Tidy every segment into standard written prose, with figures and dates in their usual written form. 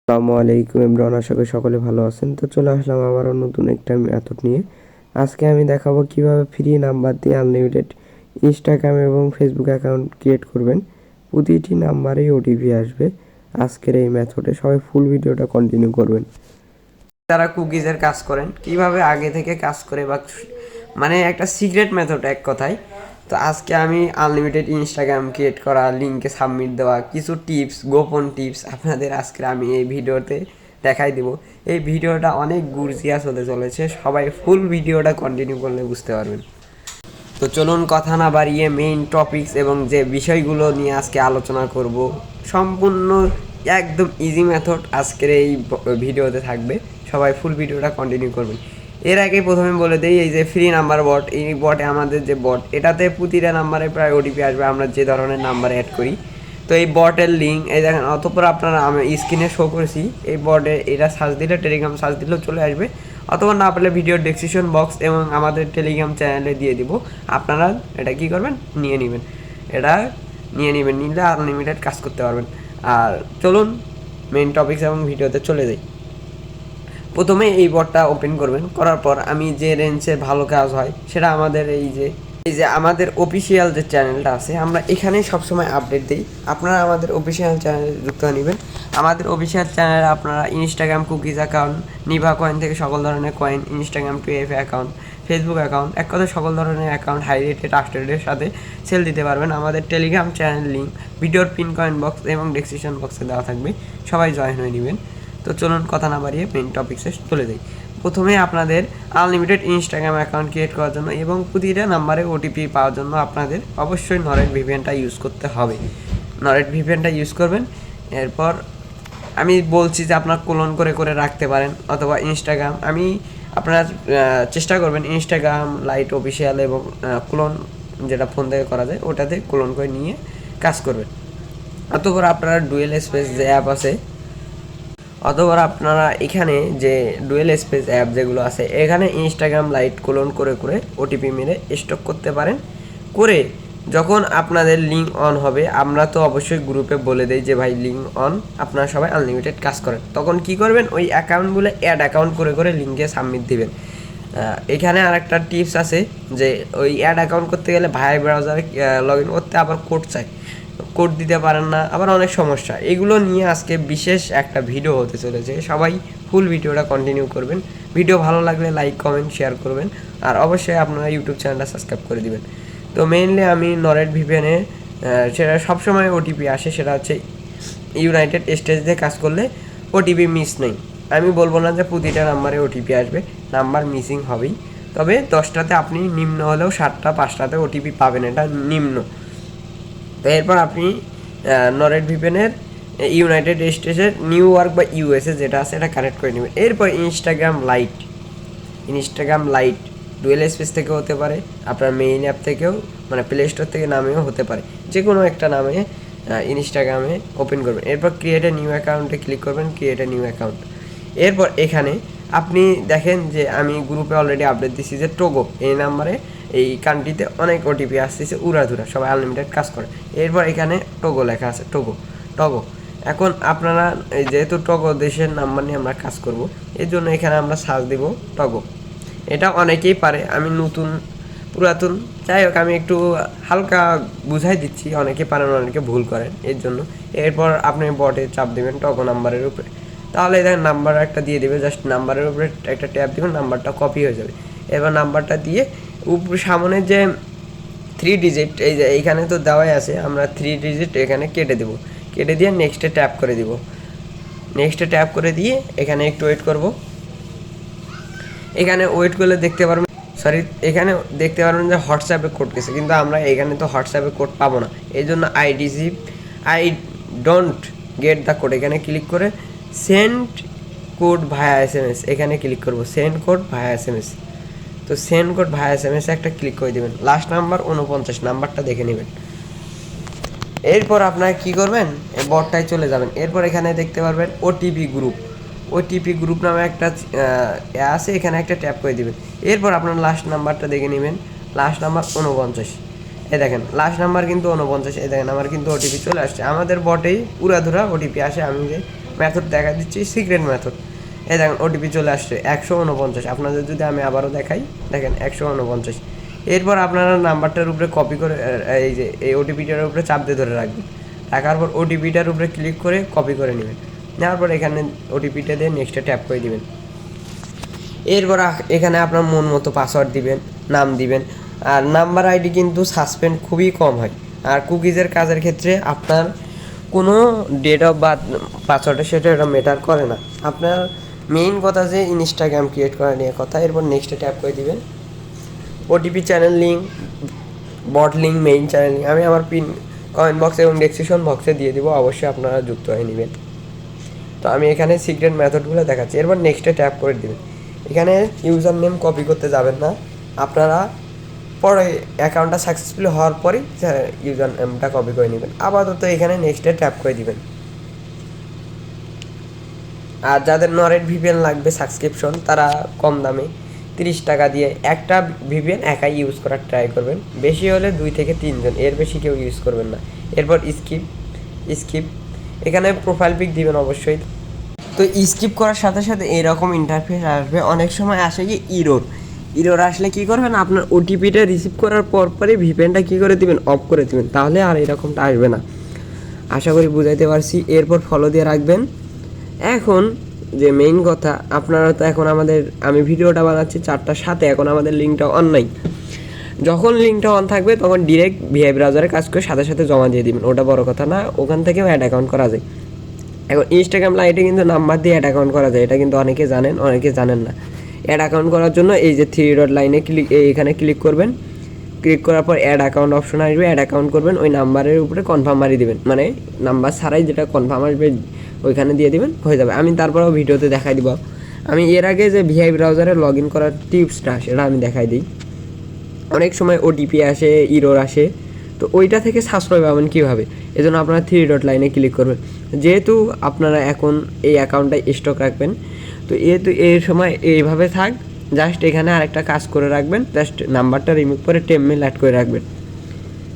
আসসালামু আলাইকুম ইমরান, আশা করি সকলে ভালো আছেন। তো চলে আসলাম আবারও নতুন একটা মেথড নিয়ে। আজকে আমি দেখাবো কিভাবে ফ্রি নাম্বার দিয়ে আনলিমিটেড ইনস্টাগ্রাম এবং ফেসবুক অ্যাকাউন্ট ক্রিয়েট করবেন। প্রতিটি নাম্বারেই ওটিপি আসবে আজকের এই মেথডে। সবাই ফুল ভিডিওটা কন্টিনিউ করবেন। যারা কুকিজের কাজ করেন কিভাবে আগে থেকে কাজ করে বা মানে একটা সিক্রেট মেথড এক কথায়। তো আজকে আমি আনলিমিটেড ইনস্টাগ্রাম ক্রিয়েট করা, লিঙ্কে সাবমিট দেওয়া, কিছু টিপস, গোপন টিপস আপনাদের আজকে আমি এই ভিডিওতে দেখাই দিব। এই ভিডিওটা অনেক গুরজিয়াস হতে চলেছে, সবাই ফুল ভিডিওটা কন্টিনিউ করলে বুঝতে পারবেন। তো চলুন কথা না বাড়িয়ে মেইন টপিকস এবং যে বিষয়গুলো নিয়ে আজকে আলোচনা করব, সম্পূর্ণ একদম ইজি মেথড আজকের এই ভিডিওতে থাকবে। সবাই ফুল ভিডিওটা কন্টিনিউ করবেন। এর আগে প্রথমে বলে দিই, এই যে ফ্রি নাম্বার বট, এই বটে আমাদের যে বট, এটাতে প্রতিটা নাম্বারে প্রায় ওটিপি আসবে আমরা যে ধরনের নাম্বার অ্যাড করি। তো এই বটের লিঙ্ক এই দেখেন, অতঃপর আপনারা আমি স্ক্রিনে শো করেছি। এই বটে এটা সার্চ দিলে, টেলিগ্রাম সার্চ দিলেও চলে আসবে, অথবা না পেলে ভিডিও ডেসক্রিপশন বক্স এবং আমাদের টেলিগ্রাম চ্যানেলে দিয়ে দিব। আপনারা এটা কী করবেন, নিয়ে নেবেন। এটা নিয়ে নেবেন, নিলে আনলিমিটেড কাজ করতে পারবেন। আর চলুন মেইন টপিকস এবং ভিডিওতে চলে যাই। প্রথমে এই বটটা ওপেন করবেন, করার পর আমি যে রেঞ্জের ভালো কাজ হয় সেটা আমাদের এই যে আমাদের অফিসিয়াল যে চ্যানেলটা আছে, আমরা এখানেই সবসময় আপডেট দিই। আপনারা আমাদের অফিসিয়াল চ্যানেলে যুক্ত নেবেন। আমাদের অফিসিয়াল চ্যানেলে আপনারা ইনস্টাগ্রাম কুকিজ অ্যাকাউন্ট, নিভা কয়েন থেকে সকল ধরনের coin, Instagram two F account, Facebook account, এক কথায় সকল ধরনের অ্যাকাউন্ট হাই রেটেড ট্রাস্টেডের সাথে সেল দিতে পারবেন। আমাদের টেলিগ্রাম চ্যানেল লিঙ্ক ভিডিওর পিন কয়েন বক্স এবং ডেসক্রিপশন বক্সে দেওয়া থাকবে, সবাই জয়েন হয়ে নেবেন। তো চলুন কথা না বাড়িয়ে মেইন টপিক্সে চলে যাই। প্রথমে আপনাদের আনলিমিটেড ইনস্টাগ্রাম অ্যাকাউন্ট ক্রিয়েট করার জন্য এবং প্রতিটা নাম্বারে ওটিপি পাওয়ার জন্য আপনাদের অবশ্যই নরেট ভিপিএনটা ইউজ করতে হবে। নরেট ভিপিএনটা ইউজ করবেন। এরপর আমি বলছি যে আপনার ক্লোন করে করে রাখতে পারেন, অথবা ইনস্টাগ্রাম আমি আপনারা চেষ্টা করবেন ইনস্টাগ্রাম লাইট অফিসিয়াল এবং ক্লোন যেটা ফোন থেকে করা যায় ওটাতে ক্লোন করে নিয়ে কাজ করবেন। অতঃপর আপনারা ডুয়েল স্পেস যে অ্যাপ আছে, অথবা আপনারা এখানে যে ডুয়েল স্পেস অ্যাপ যেগুলো আছে, এখানে ইনস্টাগ্রাম লাইট ক্লোন করে করে ওটিপি মেরে স্টক করতে পারেন। করে যখন আপনাদের লিঙ্ক অন হবে, আমরা তো অবশ্যই গ্রুপে বলে দেই যে ভাই লিঙ্ক অন, আপনারা সবাই আনলিমিটেড কাজ করেন। তখন কি করবেন, ওই অ্যাকাউন্টগুলো অ্যাড অ্যাকাউন্ট করে করে লিঙ্কে সাবমিট দিবেন। এখানে আর একটা টিপস আছে যে ওই অ্যাড অ্যাকাউন্ট করতে গেলে ভাই ব্রাউজারে লগ ইন করতে আবার কোড চাই, কোড দিতে পারেন না, আবার অনেক সমস্যা। এগুলো নিয়ে আজকে বিশেষ একটা ভিডিও হতে চলেছে, সবাই ফুল ভিডিওটা কন্টিনিউ করবেন। ভিডিও ভালো লাগলে লাইক কমেন্ট শেয়ার করবেন, আর অবশ্যই আপনারা ইউটিউব চ্যানেলটা সাবস্ক্রাইব করে দিবেন। তো মেইনলি আমি নরেট ভিপিএনে সেটা সবসময় ওটিপি আসে, সেটা হচ্ছে ইউনাইটেড স্টেটস দিয়ে কাজ করলে ওটিপি মিস নেই। আমি বলবো না যে প্রতিটা নাম্বারে ওটিপি আসবে, নাম্বার মিসিং হবেই। তবে 10টাতে আপনি নিম্ন হলেও 7টা 5টাতে ওটিপি পাবেন, এটা নিম্ন। তো এরপর আপনি নরেট ভিপিএনের ইউনাইটেড স্টেটসের নিউ ইয়র্ক বা ইউএসএ যেটা আছে এটা কানেক্ট করে নেবেন। এরপর ইনস্টাগ্রাম লাইট ডুয়েল স্পেস থেকেও হতে পারে, আপনার মেইন অ্যাপ থেকেও, মানে প্লে স্টোর থেকে নামেও হতে পারে, যে কোনো একটা নামে ইনস্টাগ্রামে ওপেন করবেন। এরপর ক্রিয়েট এ নিউ অ্যাকাউন্টে ক্লিক করবেন, ক্রিয়েট এ নিউ অ্যাকাউন্ট। এরপর এখানে আপনি দেখেন যে আমি গ্রুপে অলরেডি আপডেট দিচ্ছি যে টোগো এই নাম্বারে এই কান্ট্রিতে অনেক ওটিপি আসতেছে উড়াধুরা, সবাই আনলিমিটেড কাজ করে। এরপর এখানে টোগো লেখা আছে, টগো। এখন আপনারা যেহেতু টগো দেশের নাম্বার নিয়ে আমরা কাজ করব, এই জন্য এখানে আমরা সার্চ দিব টগো। এটা অনেকেই পারে, আমি নতুন পুরাতন, যাই হোক আমি একটু হালকা বুঝাই দিচ্ছি, অনেকে পারেন অনেকে ভুল করেন এর জন্য। এরপর আপনি বটে চাপ দেবেন টগো নাম্বারের উপরে, তাহলে দেখেন নাম্বার একটা দিয়ে দেবে, জাস্ট নাম্বারের উপরে একটা ট্যাপ দেবেন, নাম্বারটা কপি হয়ে যাবে। এবার নাম্বারটা দিয়ে উপর সামনে যে 3 ডিজিট, এই যে এইখানে তো দেওয়াই আছে, আমরা 3 ডিজিট এখানে কেটে দেবো, কেটে দিয়ে নেক্সটে ট্যাপ করে দিব। নেক্সটে ট্যাপ করে দিয়ে এখানে একটু ওয়েট করব। এখানে ওয়েট করলে দেখতে পারবেন, এখানে দেখতে পারবেন যে হোয়াটসঅ্যাপে কোড গেছে, কিন্তু আমরা এখানে তো হোয়াটসঅ্যাপে কোড পাবো না। এই জন্য I don't get the code, এখানে ক্লিক করে সেন্ড কোড ভায়া SMS এখানে ক্লিক করব, সেন্ড কোড ভায়া SMS। তো সেন্ড কোড ভায়া SMS একটা ক্লিক করে দেবেন, লাস্ট নাম্বার 49 নাম্বারটা দেখে নেবেন। এরপর আপনারা কী করবেন, বটটায় চলে যাবেন। এরপর এখানে দেখতে পারবেন ওটিপি গ্রুপ নামে একটা আছে, এখানে একটা ট্যাপ করে দিবেন। এরপর আপনার লাস্ট নাম্বারটা দেখে নেবেন, লাস্ট নাম্বার 49। এই দেখেন লাস্ট নাম্বার কিন্তু 49, এই দেখেন আমার কিন্তু ওটিপি চলে আসছে। আমাদের বটেই পুরাধুরা ওটিপি আসে, আমি যে মেথড দেখা দিচ্ছি, সিক্রেট মেথড। এই দেখেন ওটিপি চলে আসছে 149। আপনাদের যদি আমি আবারও দেখাই, দেখেন 149। এরপর আপনারা নাম্বারটার উপরে কপি করে এই যে এই ওটিপিটার উপরে চাপ দিয়ে ধরে রাখবেন। রাখার পর ওটিপিটার উপরে ক্লিক করে কপি করে নেবেন। নেওয়ার পর এখানে ওটিপিটা দিয়ে নেক্সটে ট্যাপ করে দিবেন। এরপর এখানে আপনার মন মতো পাসওয়ার্ড দিবেন, নাম দিবেন। আর নাম্বার আইডি কিন্তু সাসপেন্ড খুবই কম হয়। আর কুকিজের কাজের ক্ষেত্রে আপনার কোনো ডেট অফ বার্থ পাসওয়ার্ডের সেটা এটা ম্যাটার করে না। আপনার মেইন কথা যে ইনস্টাগ্রাম ক্রিয়েট করা নিয়ে কথা। এরপর নেক্সটে ট্যাপ করে দিবেন। ওটিপি চ্যানেল লিঙ্ক, বট লিঙ্ক, মেইন চ্যানেল লিঙ্ক আমি আমার পিন কমেন্ট বক্স এবং ডেসক্রিপশন বক্সে দিয়ে দিব, অবশ্যই আপনারা যুক্ত হয়ে নেবেন। তো আমি এখানে সিক্রেট মেথডগুলো দেখাচ্ছি। এরপর নেক্সটে ট্যাপ করে দেবেন। এখানে ইউজার নেম কপি করতে যাবেন না, আপনারা পরে অ্যাকাউন্টটা সাকসেসফুলি হওয়ার পরেই ইউজার নেমটা কপি করে নেবেন। আপাতত এখানে নেক্সটে ট্যাপ করে দিবেন। আর যাদের নরেট ভিপিএন লাগবে সাবস্ক্রিপশন, তারা কম দামে 30 টাকা দিয়ে একটা ভিপিএন একাই ইউজ করার ট্রাই করবেন। বেশি হলে 2 থেকে 3 জন, এর বেশি কেউ ইউজ করবেন না। এরপর স্কিপ এখানে প্রোফাইল পিক দিবেন অবশ্যই। তো স্কিপ করার সাথে সাথে এরকম ইন্টারফেস আসবে। অনেক সময় আসে কি ইরোর আসলে কী করবেন, আপনার ওটিপিটা রিসিভ করার পরই ভিপিএনটা কী করে দিবেন, অফ করে দিবেন, তাহলে আর এরকমটা আসবে না। আশা করি বুঝাইতে পারছি। এরপর ফলো দিয়ে রাখবেন। এখন যে মেইন কথা, আপনারা তো এখন আমি ভিডিওটা বানাচ্ছি 4টার সাথে, এখন আমাদের লিঙ্কটা অন নাই। যখন লিঙ্কটা অন থাকবে তখন ডিরেক্ট ভিআই ব্রাউজারে কাজ করে সাথে সাথে জমা দিয়ে দিবেন, ওটা বড় কথা না। ওখান থেকেও অ্যাড অ্যাকাউন্ট করা যায়। এখন ইনস্টাগ্রাম লাইটে কিন্তু নাম্বার দিয়ে অ্যাড অ্যাকাউন্ট করা যায়, এটা কিন্তু অনেকে জানেন, অনেকে জানেন না। অ্যাড অ্যাকাউন্ট করার জন্য এই যে 3 ডট লাইনে এখানে ক্লিক করবেন। ক্লিক করার পর অ্যাড অ্যাকাউন্ট অপশন আসবে, অ্যাড অ্যাকাউন্ট করবেন। ওই নাম্বারের উপরে কনফার্ম মারি দেবেন, মানে নাম্বার ছাড়াই যেটা কনফার্ম আসবে ওইখানে দিয়ে দিবেন, হয়ে যাবে। আমি তারপরেও ভিডিওতে দেখাই দিব। আমি এর আগে যে ভিআই ব্রাউজারে লগ ইন করার টিপসটা সেটা আমি দেখাই দিই। অনেক সময় ওটিপি আসে, ইরোর আসে, তো ওইটা থেকে সাশ্রয় পাবেন কীভাবে, এজন্য আপনারা 3 ডট লাইনে ক্লিক করবেন। যেহেতু আপনারা এখন এই অ্যাকাউন্টটা স্টক রাখবেন, তো এর সময় এইভাবে থাক, জাস্ট এখানে আরেকটা কাজ করে রাখবেন, জাস্ট নাম্বারটা রিমুভ করে টেমমেল অ্যাড করে রাখবেন,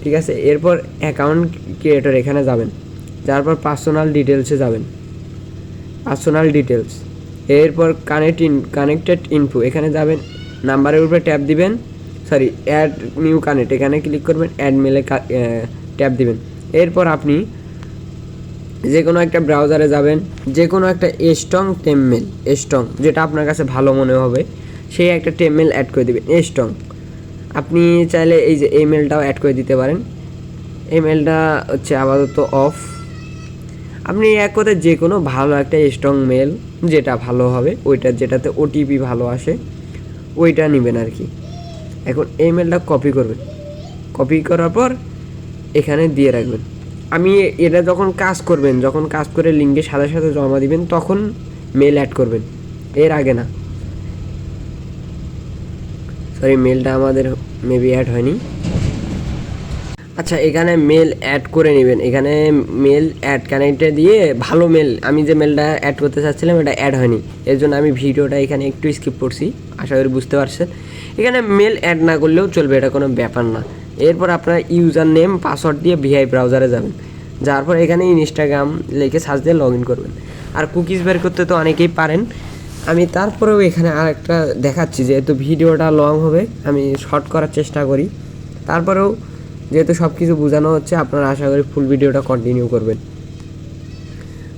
ঠিক আছে। এরপর অ্যাকাউন্ট ক্রিয়েটর এখানে যাবেন, যাওয়ার পর পার্সোনাল ডিটেলসে যাবেন, পার্সোনাল ডিটেলস। এরপর কানেক্টেড ইনফো এখানে যাবেন, নাম্বারের উপরে ট্যাপ দিবেন, সরি অ্যাড নিউ কানেক্ট এখানে ক্লিক করবেন, অ্যাড মেলে ট্যাপ দিবেন। এরপর আপনি যে কোনো একটা ব্রাউজারে যাবেন, যে কোনো একটা স্ট্রং যেটা আপনার কাছে ভালো মনে হবে সেই একটা টেমমেল অ্যাড করে দেবেন স্ট্রং। আপনি চাইলে এই যে এই মেলটাও অ্যাড করে দিতে পারেন। এই মেলটা হচ্ছে আপাতত অফ। আপনি এক কথায় যে কোনো ভালো একটা স্ট্রং মেল যেটা ভালো হবে, ওইটা যেটাতে ওটিপি ভালো আসে ওইটা নেবেন আর কি। এখন এই মেলটা কপি করবেন, কপি করার পর এখানে দিয়ে রাখবেন। আমি এটা যখন কাজ করবেন, যখন কাজ করে লিঙ্কের সাথে সাথে জমা দিবেন তখন মেল অ্যাড করবেন, এর আগে না। সরি, মেলটা আমাদের মেবি অ্যাড হয়নি। আচ্ছা, এখানে মেল অ্যাড করে নেবেন। এখানে মেল অ্যাড কানেক্টে দিয়ে ভালো মেল, আমি যে মেলটা অ্যাড করতে চাচ্ছিলাম এটা অ্যাড হয়নি, এর জন্য আমি ভিডিওটা এখানে একটু স্কিপ করছি, আশা করি বুঝতে পারছেন। এখানে মেল অ্যাড না করলেও চলবে, এটা কোনো ব্যাপার না। এরপর আপনার ইউজার নেম পাসওয়ার্ড দিয়ে ভিআই ব্রাউজারে যাবেন, যাওয়ার পর এখানে ইনস্টাগ্রাম লিখে সার্চ দিয়ে লগ ইন করবেন। আর কুকিজ বের করতে তো অনেকেই পারেন, আমি তারপরেও এখানে আরেকটা দেখাচ্ছি, যেহেতু ভিডিওটা লং হবে আমি শর্ট করার চেষ্টা করি। তারপরেও যেহেতু সব কিছু বোঝানো হচ্ছে, আপনারা আশা করি ফুল ভিডিওটা কন্টিনিউ করবেন।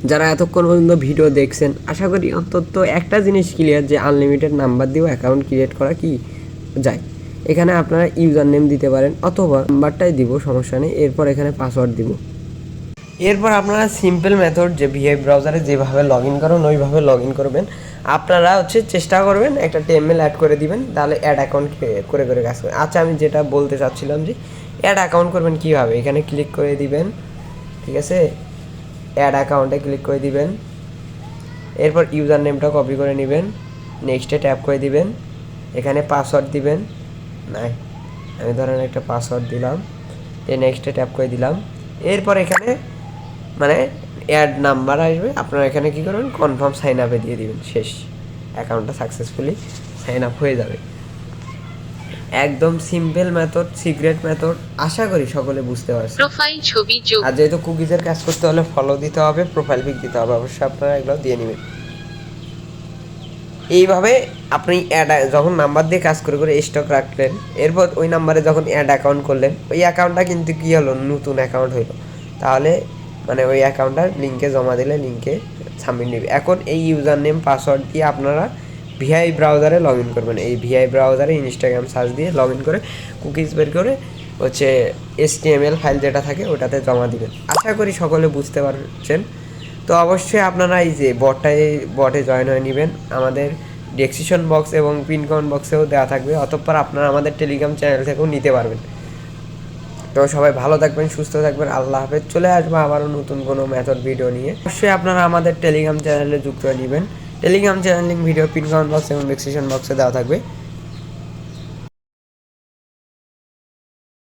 যারা এতক্ষণ পর্যন্ত ভিডিও দেখছেন, আশা করি অন্তত একটা জিনিস ক্লিয়ার, যে আনলিমিটেড নাম্বার দিয়েও অ্যাকাউন্ট ক্রিয়েট করা কি যায়। এখানে আপনারা ইউজার নেম দিতে পারেন অথবা নাম্বারটাই দিব, সমস্যা নেই। এরপর এখানে পাসওয়ার্ড দিব। এরপর আপনারা সিম্পল মেথড যে ভিআই ব্রাউজারে যেভাবে লগ ইন করেন ওইভাবে লগ ইন করবেন। আপনারা চেষ্টা করবেন একটা টেমমেল অ্যাড করে দিবেন, তাহলে অ্যাড অ্যাকাউন্ট করে কাজ করবেন। আচ্ছা, আমি যেটা বলতে চাচ্ছিলাম যে অ্যাড অ্যাকাউন্ট করবেন কীভাবে, এখানে ক্লিক করে দিবেন, ঠিক আছে। অ্যাড অ্যাকাউন্টে ক্লিক করে দিবেন। এরপর ইউজার নেমটা কপি করে নেবেন, নেক্সটে ট্যাপ করে দিবেন, এখানে পাসওয়ার্ড দিবেন। নাই, আমি ধরেন একটা পাসওয়ার্ড দিলাম, নেক্সটে ট্যাপ করে দিলাম। এরপর এখানে মানে অ্যাড নাম্বার আসবে, আপনারা এখানে কী করবেন, কনফার্ম সাইন আপে দিয়ে দিবেন, শেষ, অ্যাকাউন্টটা সাকসেসফুলি সাইন আপ হয়ে যাবে। একদম সিম্পল মেথড, সিক্রেট মেথড, আশা করি সকলে বুঝতে পারছেন। প্রোফাইল ছবি যোগ। আর যেহেতু কুকিজের কাজ করতে হলে ফলো দিতে হবে, প্রোফাইল পিক দিতে হবে, অবশ্যই আপনারা এগুলো দিয়ে নেবেন। এইভাবে আপনি যখন নাম্বার দিয়ে কাজ করে করে স্টক রাখলেন, এরপর ওই নাম্বারে যখন অ্যাড অ্যাকাউন্ট করলেন, ওই অ্যাকাউন্টটা কিন্তু কী হলো, নতুন অ্যাকাউন্ট হইলো। তাহলে মানে ওই অ্যাকাউন্টটা লিঙ্কে জমা দিলে লিঙ্কে সাবমিট নেবে। এখন এই ইউজার নেম পাসওয়ার্ড দিয়ে আপনারা ভিআই ব্রাউজারে লগ ইন করবেন। এই ভিআই ব্রাউজারে ইনস্টাগ্রাম সার্চ দিয়ে লগ ইন করে কুকিজ বের করে হচ্ছে HTML ফাইল যেটা থাকে ওটাতে জমা দিবেন। আশা করি সকলে বুঝতে পারছেন। তো অবশ্যই আপনারা এই যে বটে জয়েন হয়ে নেবেন। আমাদের ডেসক্রিপশন বক্স এবং পিন কমেন্ট বক্সেও দেওয়া থাকবে, অতঃপর আপনারা আমাদের টেলিগ্রাম চ্যানেল থেকেও নিতে পারবেন। তো সবাই ভালো থাকবেন, সুস্থ থাকবেন, আল্লাহ হাফেজ। চলে আসবো আবারও নতুন কোনো মেথড ভিডিও নিয়ে। অবশ্যই আপনারা আমাদের টেলিগ্রাম চ্যানেলে যুক্ত হয়ে নেবেন। Telegram channel link video pin comment box এবং ডেসক্রিপশন বক্সে দেওয়া থাকবে।